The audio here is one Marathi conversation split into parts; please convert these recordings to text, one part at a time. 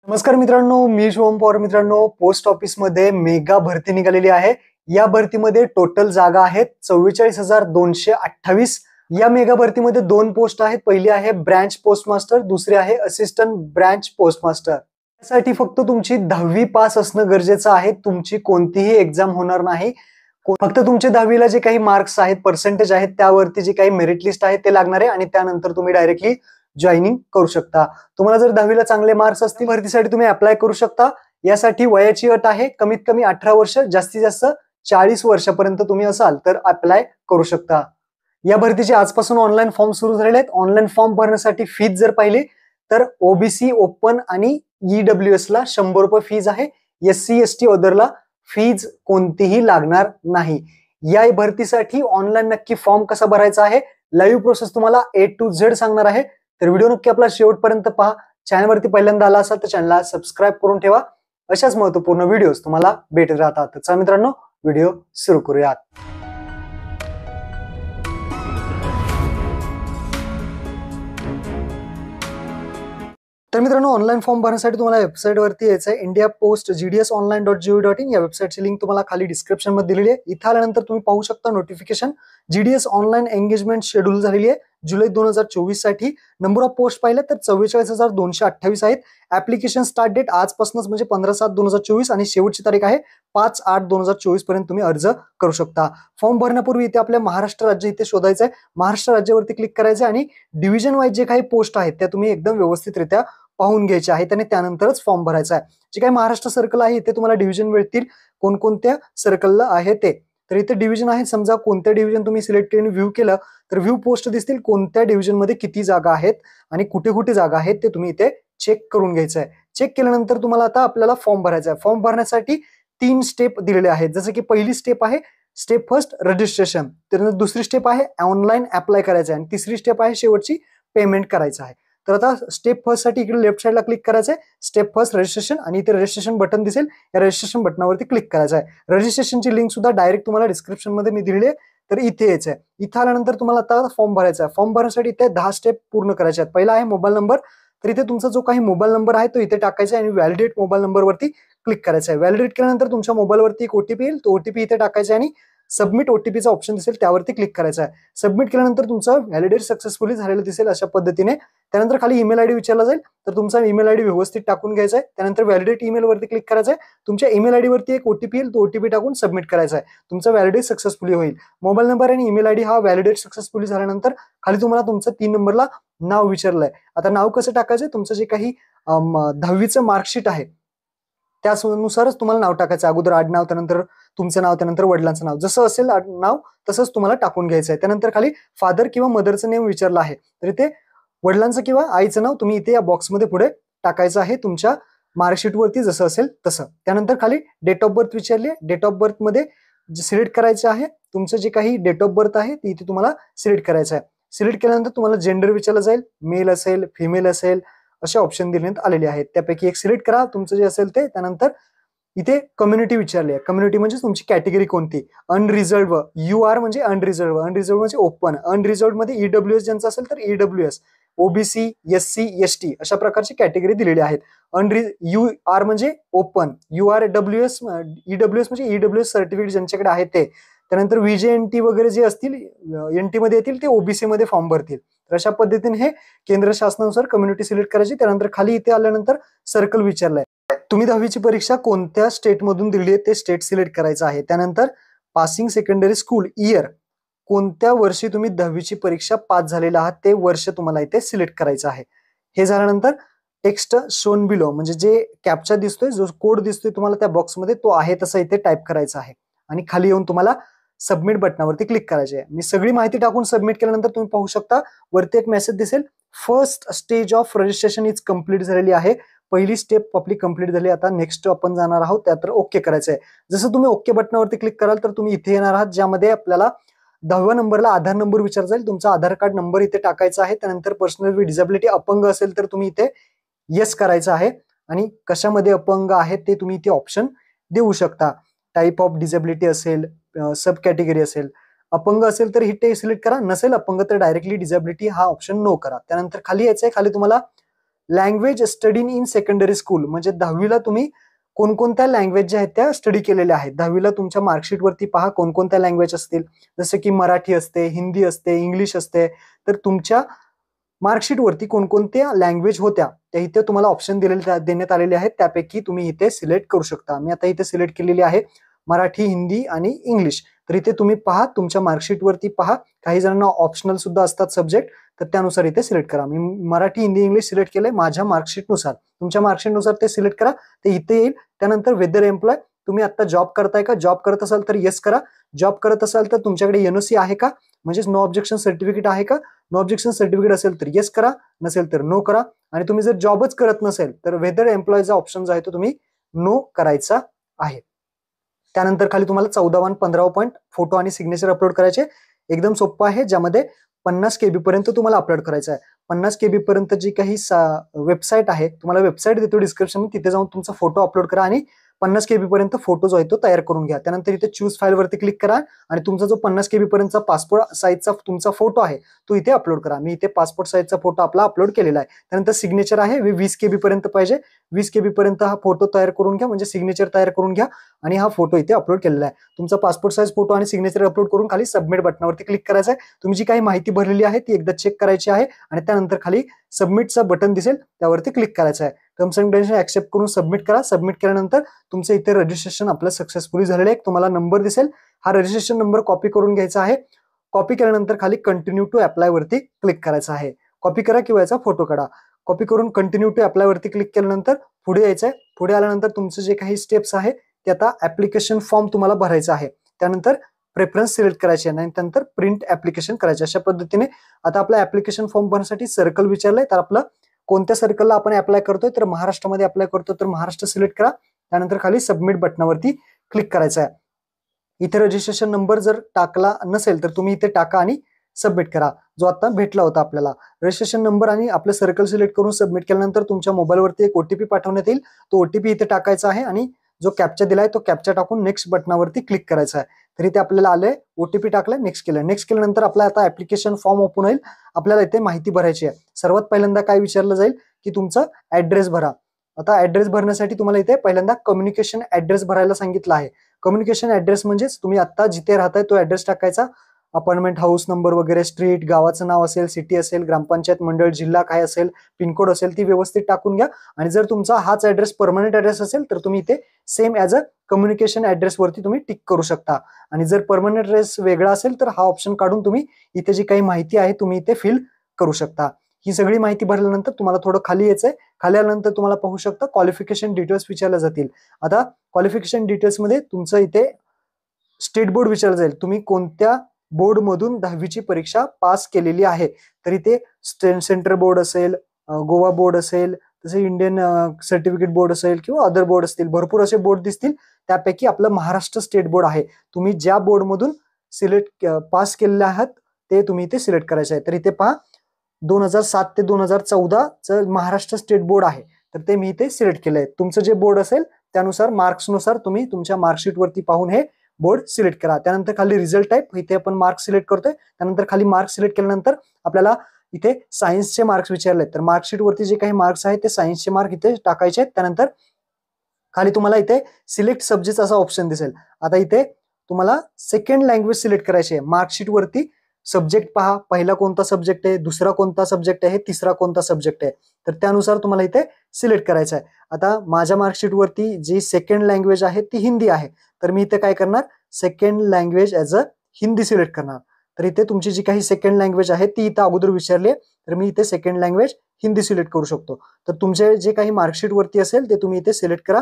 नमस्कार मित्रांनो, मी शुभम पवार. मित्रांनो, पोस्ट ऑफिस मध्ये मेगा भरती निघालेली आहे. या भरतीमध्ये टोटल जागा आहेत 44,228. या मेगा भरतीमध्ये दोन पोस्ट आहेत. पहिली आहे ब्रांच पोस्ट मास्टर, दुसरी आहे असिस्टंट ब्रांच पोस्ट मास्टर. यासाठी फक्त तुमची 10वी पास असणं गरजेचं आहे. तुमची कोणतीही एक्झाम होणार नाही. फक्त तुमचे 10वीला जे काही मार्क्स आहेत, पर्सेंटेज आहेत, त्यावरती जे काही मेरिट लिस्ट आहे ते लागणार आहे आणि त्यानंतर तुम्ही डायरेक्टली जॉईनिंग करू शकता. तुम्हाला जर 10वीला चांगले मार्क्स असतील भरतीसाठी तुम्ही अप्लाय करू शकता. यासाठी वयाची अट आहे कमीत कमी 18 वर्ष, जास्तीत जास्त 40 वर्षापर्यंत तुम्ही असाल तर अप्लाय करू शकता. या भरतीचे आजपासून ऑनलाईन फॉर्म सुरू झालेले आहेत. ऑनलाईन फॉर्म भरण्यासाठी फीज जर पाहिली तर ओबीसी, ओपन आणि ईडब्ल्यूएस ला 100 रुपये फीज आहे. एससी एसटी अदरला फीज कोणतीही लागणार नाही. या भरतीसाठी ऑनलाईन नक्की फॉर्म कसा भरायचा आहे, लाईव्ह प्रोसेस तुम्हाला A to Z सांगणार आहे. तर व्हिडिओ नक्की आपला शेवटपर्यंत पहा. चॅनलवरती पहिल्यांदा आला असाल तर चॅनलला सबस्क्राईब करून ठेवा. अशाच महत्त्वपूर्ण व्हिडिओज तुम्हाला भेटत राहतात. तर चला मित्रांनो, व्हिडिओ सुरू करूयात. तर मित्रांनो, ऑनलाईन फॉर्म भरण्यासाठी तुम्हाला वेबसाईटवरती यायचं आहे. India post gdsonline.gov.in. या वेबसाईटची लिंक तुम्हाला खाली डिस्क्रिप्शन मध्ये दिलेली आहे. इथं आल्यानंतर तुम्ही पाहू शकता notification. GDS online engagement schedule झालेली आहे जुलै 2024 साठी. नंबर ऑफ पोस्ट पाहिलं तर 44,228 आहेत. ऍप्लिकेशन स्टार्ट डेट आजपासूनच म्हणजे 15/7/2024 आणि शेवटची तारीख आहे 5/8/2024 पर्यंत तुम्ही अर्ज करू शकता. फॉर्म भरण्यापूर्वी इथे आपल्या महाराष्ट्र राज्य इथे शोधायचं आहे. महाराष्ट्र राज्यावरती क्लिक करायचं आणि डिव्हिजन वाईज जे काही पोस्ट आहेत त्या तुम्ही एकदम व्यवस्थितरित्या पाहून घ्यायचे आहेत आणि त्यानंतरच फॉर्म भरायचा आहे. जे काही महाराष्ट्र सर्कल आहे इथे तुम्हाला डिव्हिजन मिळतील, कोणकोणत्या सर्कलला आहे ते. तर इथे डिव्हिजन आहे, समजा कोणत्या डिव्हिजन तुम्ही सिलेक्ट केलं व्ह्यू केलं तर व्ह्यू पोस्ट दिसतील, कोणत्या डिव्हिजन मध्ये किती जागा आहेत आणि कुठे कुठे जागा आहेत ते तुम्ही इथे चेक करून घ्यायचं आहे. चेक केल्यानंतर तुम्हाला आता आपल्याला फॉर्म भरायचा आहे. फॉर्म भरण्यासाठी 3 स्टेप दिलेले आहेत. जसं की पहिली स्टेप आहे स्टेप फर्स्ट रजिस्ट्रेशन, त्यानंतर दुसरी स्टेप आहे ऑनलाईन अप्लाय करायचं आहे आणि तिसरी स्टेप आहे शेवटची पेमेंट करायचं आहे. तर आता स्टेप फर्स्ट साठी इकडे लेफ्ट साइडला क्लिक करायचं आहे, स्टेप फर्स्ट रजिस्ट्रेशन, आणि इथे रजिस्ट्रेशन बटन दिसेल, या रजिस्ट्रेशन बटनावरती क्लिक करायचं आहे. रजिस्ट्रेशनची लिंक सुद्धा डायरेक्ट तुम्हाला डिस्क्रिप्शन मध्ये मी दिलेली आहे. तर इथे यायचं आहे. इथं आल्यानंतर तुम्हाला आता फॉर्म भरायचा आहे. फॉर्म भरण्यासाठी इथे 10 स्टेप पूर्ण करायचे आहेत. पहिला आहे मोबाईल नंबर. तर इथे तुमचा जो काही मोबाईल नंबर आहे तो इथे टाकायचा आहे आणि व्हॅलिडेट मोबाईल नंबरवरती क्लिक करायचं आहे. व्हॅलिडेट केल्यानंतर तुमच्या मोबाईलवरती एक ओटीपी येईल, तो ओटीपी इथे टाकायचा आहे आणि सबमिट ओटीपीचा ऑप्शन दिसेल त्यावरती क्लिक करायचा आहे. सबमिट केल्यानंतर तुमचं व्हॅलिडेट सक्सेसफुली झालेलं दिसेल अशा पद्धतीने. त्यानंतर खाली ईमेल आयडी विचारला जाईल, तर तुमचा ईमेल आयडी व्यवस्थित टाकून घ्यायचा आहे. त्यानंतर व्हॅलिडेट ईमेल वरती क्लिक करायचं आहे. तुमच्या ईमेल आयडी वरती एक ओटीपी येईल, तो ओटीपी टाकून सबमिट करायचा आहे. तुमचा व्हॅलिडेट सक्सेसफुली होईल. मोबाईल नंबर आणि ईमेल आयडी हा व्हॅलिडेट सक्सेसफुली झाल्यानंतर खाली तुम्हाला तुमचं 3 नंबरला नाव विचारलंय. आता नाव कसं टाकायचं, तुमचं जे काही 10वीचं मार्कशीट आहे त्यानुसारच तुम्हाला नाव टाकायचं. अगोदर आडनाव, त्यानंतर तुमचं नाव, त्यानंतर वडिलांचं नाव, जसं असेल नाव तसंच तुम्हाला टाकून घ्यायचं आहे. त्यानंतर खाली फादर किंवा मदरचं नेम विचारलं आहे, तर इथे वडिलांचं किंवा आईचं नाव तुम्ही इथे या बॉक्समध्ये पुढे टाकायचं आहे तुमच्या मार्कशीट वरती जसं असेल तसं. त्यानंतर खाली डेट ऑफ बर्थ विचारली आहे. डेट ऑफ बर्थ मध्ये सिलेक्ट करायचं आहे तुमचं जे काही डेट ऑफ बर्थ आहे ते इथे तुम्हाला सिलेक्ट करायचं आहे. सिलेक्ट केल्यानंतर तुम्हाला जेंडर विचारलं जाईल, मेल असेल, फिमेल असेल, असे ऑप्शन देण्यात आलेले आहेत. त्यापैकी एक सिलेक्ट करा तुमचं जे असेल ते. त्यानंतर इथे कम्युनिटी विचारली आहे. कम्युनिटी म्हणजे तुमची कॅटेगरी कोणती. अनरिझर्व्ड यू आर म्हणजे अनरिझर्व्ड, अनरिझर्व्ड म्हणजे ओपन, अनरिझर्व्ड मध्ये ईडब्ल्यूएस ज्यांचं असेल तर ईडब्ल्यूएस, ओबीसी, एससी, एसटी अशा प्रकारची कॅटेगरी दिलेली आहेत. यू आर म्हणजे open, U R WS, EWS म्हणजे ईडब्ल्यूएस सर्टिफिकेट ज्यांच्याकडे आहे ते. त्यानंतर व्हीजेएनटी वगैरे जे असतील एनटी मध्ये येतील ते ओबीसी मध्ये फॉर्म भरतील. तर अशा पद्धतीने हे केंद्र शासनानुसार कम्युनिटी सिलेक्ट करायची. त्यानंतर खाली इथे आल्यानंतर सर्कल विचारलाय, तुम्ही 10वीची परीक्षा कोणत्या स्टेट मधून दिली आहे ते स्टेट सिलेक्ट करायचं आहे. त्यानंतर पासिंग सेकंडरी स्कूल इयर, कोणत्या वर्षी तुम्ही 10वीची परीक्षा पास झालेला आहात ते वर्ष तुम्हाला इथे सिलेक्ट करायचं आहे. हे झाल्यानंतर टेक्स्ट शोन बिलो म्हणजे जे कॅप्चा दिसतोय, जो कोड दिसतोय तुम्हाला त्या बॉक्समध्ये, तो आहे तसा इथे टाईप करायचा आहे आणि खाली येऊन तुम्हाला सबमिट बटनावरती क्लिक करायचे आहे. मी सगळी माहिती टाकून सबमिट केल्यानंतर तुम्ही पाहू शकता वरती एक मेसेज दिसेल, first stage of registration is complete झालेली आहे. पहिली स्टेप आपली कंप्लीट झाली. आता नेक्स्ट आपण जाणार आहोत, त्यात ओके करायचं आहे. जसं तुम्ही ओके बटनावरती क्लिक कराल तर तुम्ही इथे येणार आहात, ज्यामध्ये आपल्याला 10व्या नंबरला आधार नंबर विचारला जाईल. तुमचा आधार कार्ड नंबर इथे टाकायचा आहे. त्यानंतर पर्सनल डिसेबिलिटी, अपंग असेल तर तुम्ही इथे येस करायचं आहे आणि कशामध्ये अपंग आहे ते तुम्ही इथे ऑप्शन देऊ शकता. टाईप ऑफ डिसेबिलिटी असेल, सब कॅटेगरी असेल, अपंग असेल तर हे सिलेक्ट करा, नसेल अपंग तर डायरेक्टली डिसेबिलिटी हा ऑप्शन नो करा. त्यानंतर खाली यायचंय, खाली तुम्हाला language study in secondary school, म्हणजे 10वीला तुम्ही कोणकोणत्या लँग्वेज ज्या आहेत त्या स्टडी केलेल्या आहेत. 10वीला तुमच्या मार्कशीट वरती पहा कोणकोणत्या लँग्वेज असतील, जसं की मराठी असते, हिंदी असते, इंग्लिश असते. तर तुमच्या मार्कशीट वरती कोणकोणत्या लँग्वेज होत्या त्या इथे तुम्हाला ऑप्शन देण्यात आलेले आहेत. त्यापैकी तुम्ही इथे सिलेक्ट करू शकता. मी आता इथे सिलेक्ट केलेली आहे मराठी, हिंदी आणि इंग्लिश. तर इथे तुम्ही पहा तुमच्या मार्कशीट वरती पहा, काही जणांना ऑप्शनल सुद्धा असतात सब्जेक्ट, तर त्यानुसार इथे सिलेक्ट करा. मी मराठी, हिंदी, इंग्लिश सिलेक्ट केलंय माझ्या मार्कशीटनुसार. तुमच्या मार्कशीटनुसार ते सिलेक्ट करा, ते इथे येईल. त्यानंतर वेदर एम्प्लॉय, तुम्ही आता जॉब करताय का? जॉब करत असाल तर येस करा. जॉब करत असाल तर तुमच्याकडे एनओसी आहे का, म्हणजेच नो ऑब्जेक्शन सर्टिफिकेट आहे का? नो ऑब्जेक्शन सर्टिफिकेट असेल तर येस करा, नसेल तर नो करा. आणि तुम्ही जर जॉबच करत नसेल तर वेदर एम्प्लॉयचा ऑप्शन जो आहे तो तुम्ही नो करायचा आहे. त्यानंतर खाली तुम्हाला 14 आणि 15 पॉईंट फोटो आणि सिग्नेचर अपलोड करायचे. एकदम सोपं आहे, ज्यामध्ये 50 KB पर्यंत तुम्हाला अपलोड करायचं आहे. 50 KB पर्यंत जी काही वेबसाईट आहे, तुम्हाला वेबसाईट देतो डिस्क्रिप्शन, तिथे जाऊन तुमचा फोटो अपलोड करा आणि 50 KB पर्यंत फोटो जो आहे तो तयार करून घ्या. त्यानंतर इथे चूज फाईल वरती क्लिक करा आणि तुमचा जो 50 KB पर्यंतचा पासपोर्ट साईजचा तुमचा फोटो आहे तो इथे अपलोड करा. मी इथे पासपोर्ट साईजचा फोटो आपला अपलोड केलेला आहे. त्यानंतर सिग्नेचर आहे 20 KB पर्यंत पाहिजे. 20 KB पर्यंत हा फोटो तयार करून घ्या, म्हणजे सिग्नेचर तयार करून घ्या आणि हा फोटो इथे अपलोड केलेला आहे. तुमचा पासपोर्ट साईज फोटो आणि सिग्नेचर अपलोड करून खाली सबमिट बटनावरती क्लिक करायचं आहे. तुम्ही जी काही माहिती भरलेली आहे ती एकदा चेक करायची आहे आणि त्यानंतर खाली सबमिटचं बटन दिसेल त्यावरती क्लिक करायचं आहे. टर्म्स अँड कंडिशन ऍक्सेप्ट करून सबमिट करा. सबमिट केल्यानंतर तुमचं इथे रजिस्ट्रेशन आपलं सक्सेसफुली झालेलं आहे. तुम्हाला नंबर दिसेल, हा रजिस्ट्रेशन नंबर कॉपी करून घ्यायचा आहे. कॉपी केल्यानंतर खाली कंटिन्यू टू अप्लाय वरती क्लिक करायचं आहे. कॉपी करा किंवा याचा फोटो काढा. कॉपी करून कंटिन्यू टू अप्लाय वरती क्लिक केल्यानंतर पुढे यायचं आहे. पुढे आल्यानंतर तुमचं जे काही स्टेप्स आहे ते आता ऍप्लिकेशन फॉर्म तुम्हाला भरायचा आहे. त्यानंतर प्रेफरन्स सिलेक्ट करायचे आणि त्यानंतर प्रिंट ऍप्लिकेशन करायचे. अशा पद्धतीने आता आपला ऍप्लिकेशन फॉर्म भरण्यासाठी सर्कल विचारलंय, तर आपलं कोणत्या सर्कलला आपण अप्लाय करतोय, तर महाराष्ट्रामध्ये अप्लाय करतो तर महाराष्ट्र सिलेक्ट करा. त्यानंतर खाली सबमिट बटनावरती क्लिक करायचं आहे. इथे रजिस्ट्रेशन नंबर जर टाकला नसेल तर तुम्ही इथे टाका आणि सबमिट करा, जो आता भेटला होता आपल्याला. रजिस्ट्रेशन नंबर आणि आपलं सर्कल सिलेक्ट करून सबमिट केल्यानंतर तुमच्या मोबाईलवरती एक ओटीपी पाठवण्यात येईल. तो ओटीपी इथे टाकायचा आहे आणि जो कॅप्चा दिलाय तो कॅप्चा टाकून नेक्स्ट बटनावरती क्लिक करायचा आहे. तर इथे आपल्याला आलंय, ओटीपी टाकलाय, नेक्स्ट केलं. नेक्स्ट केल्यानंतर आपला आता ऍप्लिकेशन फॉर्म ओपन होईल. आपल्याला इथे माहिती भरायची आहे. सर्वात पहिल्यांदा काय विचारलं जाईल की तुमचा ऍड्रेस भरा. आता ऍड्रेस भरण्यासाठी तुम्हाला इथे पहिल्यांदा कम्युनिकेशन ऍड्रेस भरायला सांगितलं आहे. कम्युनिकेशन ऍड्रेस म्हणजेच तुम्ही आता जिथे राहताय तो ऍड्रेस टाकायचा. अपार्टमेंट, हाऊस नंबर वगैरे, स्ट्रीट, गावाचं नाव असेल, सिटी असेल, ग्रामपंचायत मंडळ, जिल्हा काय असेल, पिनकोड असेल ती व्यवस्थित टाकून घ्या. आणि जर तुमचा हाच ऍड्रेस परमनंट ऍड्रेस असेल तर तुम्ही इथे same as a communication address वरती तुम्ही टिक करू शकता. आणि जर परमनंट ऍड्रेस वेगळा असेल तर हा ऑप्शन काढून तुम्ही इथे जी काही माहिती आहे तुम्ही इथे फिल करू शकता. ही सगळी माहिती भरल्यानंतर तुम्हाला थोडं खाली यायचंय. खाली आल्यानंतर तुम्हाला पाहू शकता क्वालिफिकेशन डिटेल्स विचारल्या जातील. आता क्वालिफिकेशन डिटेल्स मध्ये तुमचं इथे स्टेट बोर्ड विचारलं जाईल. तुम्ही कोणत्या बोर्ड मधून 10वीची परीक्षा पास केलेली आहे. तर इथे सेंट्रल बोर्ड असेल, गोवा बोर्ड असेल, तसे इंडियन सर्टिफिकेट बोर्ड असेल किंवा अदर बोर्ड असतील, भरपूर असे बोर्ड दिसतील. त्यापैकी आपलं महाराष्ट्र स्टेट बोर्ड आहे. तुम्ही ज्या बोर्ड मधून सिलेक्ट पास केलेले आहात ते तुम्ही इथे सिलेक्ट करायचे आहे. तर इथे पहा 2007 ते 2014 महाराष्ट्र स्टेट बोर्ड आहे, तर ते मी इथे सिलेक्ट केलंय. तुमचं जे बोर्ड असेल त्यानुसार मार्क्सनुसार तुम्ही तुमच्या मार्कशीट वरती पाहून हे बोर्ड सिलेक्ट करा. त्यानंतर खाली रिझल्ट टाईप, इथे आपण मार्क्स सिलेक्ट करतोय. त्यानंतर खाली मार्क्स सिलेक्ट केल्यानंतर आपल्याला इथे सायन्सचे मार्क्स विचारले, तर मार्कशीट वरती जे काही मार्क्स आहेत ते सायन्सचे मार्क इथे टाकायचे आहेत. त्यानंतर खाली तुम्हाला इथे सिलेक्ट सब्जेक्ट असा ऑप्शन दिसेल. आता इथे तुम्हाला सेकंड लँग्वेज सिलेक्ट करायची आहे. मार्कशीट वरती सब्जेक्ट पहा, पहिला कोणता सब्जेक्ट आहे, दुसरा कोणता सब्जेक्ट आहे, तिसरा कोणता सब्जेक्ट आहे, तर त्यानुसार तुम्हाला इथे सिलेक्ट करायचं आहे. आता माझ्या मार्कशीट वरती जी सेकंड लँग्वेज आहे ती हिंदी आहे, तर मी इथे काय करणार, second language as a Hindi select करणार. तर इथे तुमची जी काही सेकंड लँग्वेज आहे ती इथे अगोदर विचारली आहे, तर मी इथे सेकंड लँग्वेज हिंदी सिलेक्ट करू शकतो. तर तुमचे जे काही मार्कशीट वरती असेल ते तुम्ही इथे सिलेक्ट करा.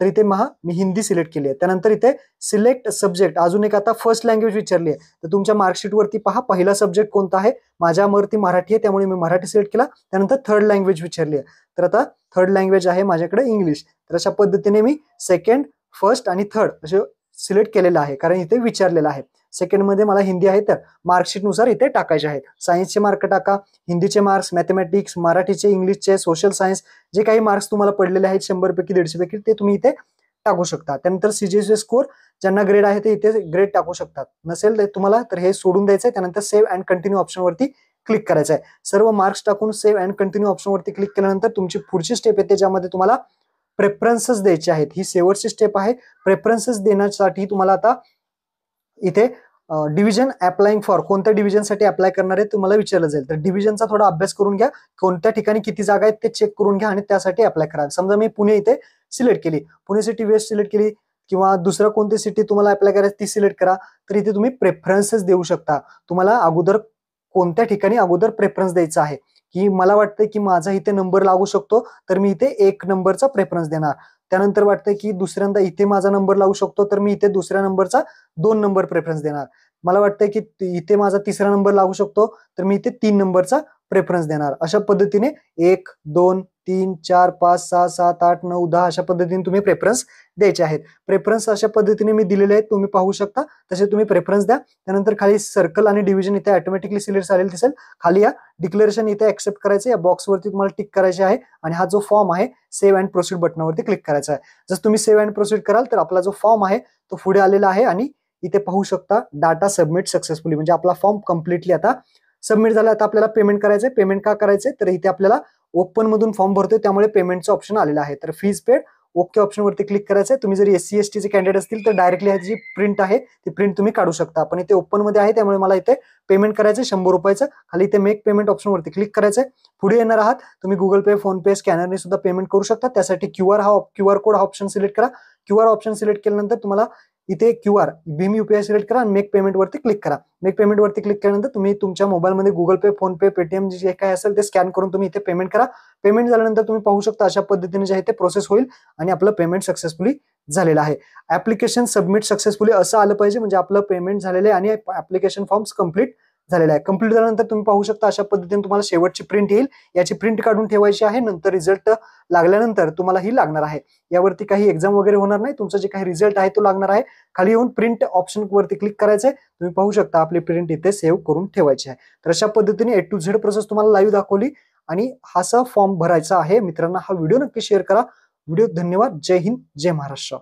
तर इथे मी हिंदी सिलेक्ट केली आहे. त्यानंतर इथे सिलेक्ट सब्जेक्ट, अजून एक आता फर्स्ट लँग्वेज विचारली आहे. तर तुमच्या मार्कशीट वरती पहा पहिला सब्जेक्ट कोणता आहे. माझ्यावरती मराठी आहे त्यामुळे मी मराठी सिलेक्ट केला. त्यानंतर थर्ड लँग्वेज विचारली आहे, तर आता थर्ड लँग्वेज आहे माझ्याकडे इंग्लिश. तर अशा पद्धतीने मी सेकंड, फर्स्ट आणि थर्ड असे सिलेक्ट केलेलं आहे, कारण इथे विचारलेलं आहे. सेकंड मध्ये मला हिंदी आहे तर मार्कशीट नुसार इथे टाकायचे आहेत. सायन्सचे मार्क टाका, हिंदीचे मार्क्स, मॅथमॅटिक्स, मराठीचे, इंग्लिशचे, सोशल सायन्स जे काही मार्क्स तुम्हाला पडलेले आहेत 100 पैकी 150 पैकी ते तुम्ही इथे टाकू शकता. त्यानंतर सीजीपीए स्कोर ज्यांना ग्रेड आहे ते इथे ग्रेड टाकू शकतात. नसेल तर तुम्हाला तर हे सोडून द्यायचंय. त्यानंतर सेव्ह अँड कंटिन्यू ऑप्शन वरती क्लिक करायचं आहे. सर्व मार्क्स टाकून सेव्ह अँड कंटिन्यू ऑप्शनवरती क्लिक केल्यानंतर तुमची पुढची स्टेप येते, ज्यामध्ये तुम्हाला प्रेफरन्सेस द्यायचे आहेत. ही शेवटची स्टेप आहे. प्रेफरन्सेस देण्यासाठी तुम्हाला आता इथे डिव्हिजन अप्लाइंग फॉर, कोणत्या डिव्हिजनसाठी अप्लाय करणार आहे तुम्हाला विचारलं जाईल. तर डिव्हिजनचा थोडा अभ्यास करून घ्या, कोणत्या ठिकाणी किती जागा आहेत ते चेक करून घ्या आणि त्यासाठी अप्लाय करा. समजा मी पुणे इथे सिलेक्ट केली, पुणे सिटी वेस्ट सिलेक्ट केली, किंवा दुसरा कोणती सिटी तुम्हाला अप्लाय करायची ती सिलेक्ट करा. तर इथे तुम्ही प्रेफरन्सेस देऊ शकता. तुम्हाला अगोदर कोणत्या ठिकाणी अगोदर प्रेफरन्स द्यायचा आहे, की मला वाटतं की माझा इथे नंबर लागू शकतो, तर मी इथे 1 नंबरचा प्रेफरन्स देणार. त्यानंतर वाटतं की दुसऱ्यांदा इथे माझा नंबर लागू शकतो, तर मी इथे दुसऱ्या नंबरचा 2 नंबर प्रेफरन्स देणार. मला वाटतं की इथे माझा तिसरा नंबर लागू शकतो, तर मी इथे 3 नंबरचा प्रेफरन्स देणार. अशा पद्धतीने 1, 2, 3, 4, 5, 6, 7, 8, 9, 10 अशा पद्धतीने तुम्ही प्रेफरन्स द्यायचे आहेत. प्रेफरन्स अशा पद्धतीने मी दिलेले आहेत, तुम्ही पाहू शकता. तसे तुम्ही प्रेफरन्स द्या. त्यानंतर खाली सर्कल आणि डिव्हिजन इथे ऑटोमॅटिकली सिलेक्ट झालेलं दिसेल. खाली या डिक्लेरेशन इथे ऍक्सेप्ट करायचं, या बॉक्सवरती तुम्हाला टिक करायचे आहे आणि हा जो फॉर्म आहे सेव्ह अँड प्रोसीड बटनावरती क्लिक करायचा आहे. जसं तुम्ही सेव्ह अँड प्रोसीड कराल तर आपला जो फॉर्म आहे तो पुढे आलेला आहे आणि इथे पाहू शकता डाटा सबमिट सक्सेसफुली, म्हणजे आपला फॉर्म कम्प्लिटली आता सबमिट झाला. आता आपल्याला पेमेंट करायचंय. पेमेंट का करायचंय, तर इथे आपल्याला ओपन मधून फॉर्म भरतोय त्यामुळे पेमेंटचं ऑप्शन आलेलं आहे. तर फीज पेड ओके ऑप्शनवरती क्लिक करायचंय. तुम्ही जर SC ST चे कॅन्डिडेट असतील तर डायरेक्टली ह्याची प्रिंट आहे ती प्रिंट तुम्ही काढू शकता. पण इथे ओपन मध्ये आहे त्यामुळे मला इथे पेमेंट करायचं 100 रुपयाचं. खाली इथे मेक पेमेंट ऑप्शनवरती क्लिक करायचंय. पुढे येणार आहात तुम्ही गुगल पे, फोन पे, स्कॅनरने सुद्धा पेमेंट करू शकता. त्यासाठी QR कोड हा ऑप्शन सिलेक्ट करा. QR ऑप्शन सिलेक्ट केल्यानंतर तुम्हाला इथे QR भीम UPI सिलेक्ट करा आणि मेक पेमेंट वरती क्लिक करा. मेक पेमेंट वरती क्लिक केल्यानंतर तुम्ही तुमच्या मोबाईलमध्ये गुगल पे, फोन पे, पेटीएम जे काय असेल ते स्कॅन करून तुम्ही इथे पेमेंट करा. पेमेंट झाल्यानंतर तुम्ही पाहू शकता अशा पद्धतीने जे आहे ते प्रोसेस होईल आणि आपलं पेमेंट सक्सेसफुली झालेलं आहे. ऍप्लिकेशन सबमिट सक्सेसफुली असं आलं पाहिजे, म्हणजे आपलं पेमेंट झालेलं आहे आणि ऍप्लिकेशन फॉर्म्स कम्प्लीट झालेला आहे. कम्प्लीट झाल्यानंतर तुम्ही पाहू शकता अशा पद्धतीने तुम्हाला शेवटची प्रिंट येईल. याची प्रिंट काढून ठेवायची आहे. नंतर रिझल्ट लागल्यानंतर तुम्हाला ही लागणार आहे. यावरती काही एक्झाम वगैरे होणार नाही. तुमचा जे काही रिझल्ट आहे तो लागणार आहे. खाली येऊन प्रिंट ऑप्शन वरती क्लिक करायचंय. तुम्ही पाहू शकता आपली प्रिंट इथे सेव्ह करून ठेवायची आहे. तर अशा पद्धतीने A to Z प्रोसेस तुम्हाला लाईव्ह दाखवली आणि हाचा फॉर्म भरायचा आहे. मित्रांनो, हा व्हिडिओ नक्की शेअर करा. व्हिडिओ धन्यवाद. जय हिंद, जय महाराष्ट्र.